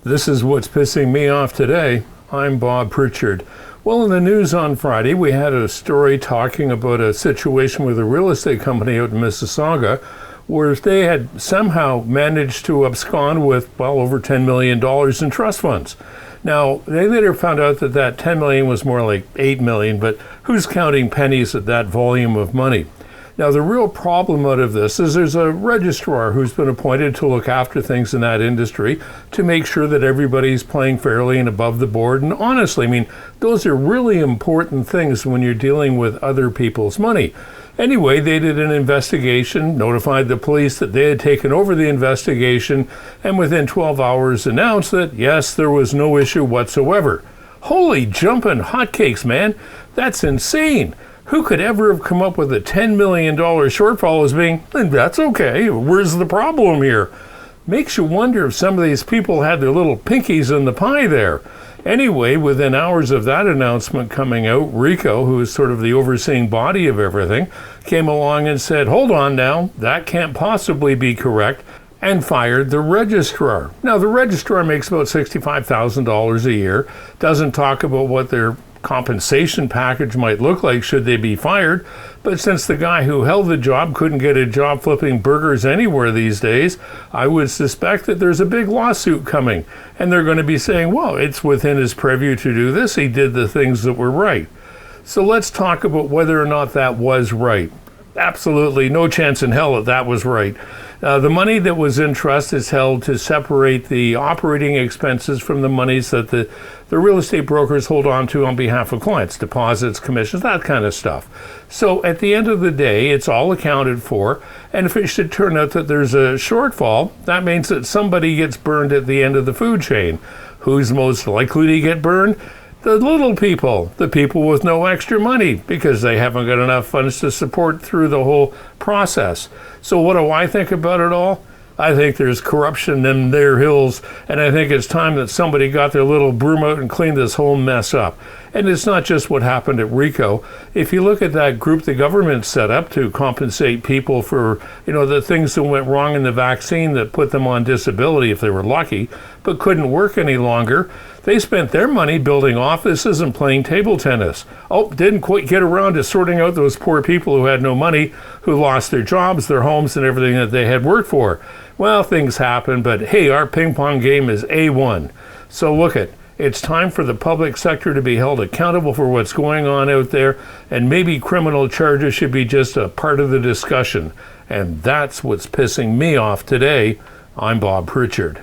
This is what's pissing me off today. I'm Bob Pritchard. Well, in the news on Friday, we had a story talking about a situation with a real estate company out in Mississauga where they had somehow managed to abscond with, well, over $10 million in trust funds. Now, they later found out that that $10 million was more like $8 million, but who's counting pennies at that volume of money? Now, the real problem out of this is there's a registrar who's been appointed to look after things in that industry to make sure that everybody's playing fairly and above the board. And honestly, I mean, those are really important things when you're dealing with other people's money. Anyway, they did an investigation, notified the police that they had taken over the investigation, and within 12 hours announced that, yes, there was no issue whatsoever. Holy jumping hotcakes, man. That's insane. Who could ever have come up with a $10 million shortfall as being, that's okay, where's the problem here? Makes you wonder if some of these people had their little pinkies in the pie there. Anyway, within hours of that announcement coming out, RICO, who is sort of the overseeing body of everything, came along and said, hold on now, that can't possibly be correct, and fired the registrar. Now, the registrar makes about $65,000 a year, doesn't talk about what their compensation package might look like should they be fired, but since the guy who held the job couldn't get a job flipping burgers anywhere these days, I would suspect that there's a big lawsuit coming, and they're going to be saying, well, it's within his purview to do this, he did the things that were right. So let's talk about whether or not that was right. Absolutely no chance in hell that was right. The money that was in trust is held to separate the operating expenses from the monies that the real estate brokers hold on to on behalf of clients, deposits, commissions, that kind of stuff. So at the end of the day, it's all accounted for, and if it should turn out that there's a shortfall, that means that somebody gets burned at the end of the food chain. Who's most likely to get burned? The little people, the people with no extra money, because they haven't got enough funds to support through the whole process. So what do I think about it all? I think there's corruption in their hills, and I think it's time that somebody got their little broom out and cleaned this whole mess up. And it's not just what happened at RICO. If you look at that group the government set up to compensate people for, the things that went wrong in the vaccine that put them on disability if they were lucky, but couldn't work any longer, they spent their money building offices and playing table tennis. Oh, didn't quite get around to sorting out those poor people who had no money, who lost their jobs, their homes, and everything that they had worked for. Well, things happen, but hey, our ping pong game is A1. So look it's time for the public sector to be held accountable for what's going on out there, and maybe criminal charges should be just a part of the discussion. And that's what's pissing me off today. I'm Bob Pritchard.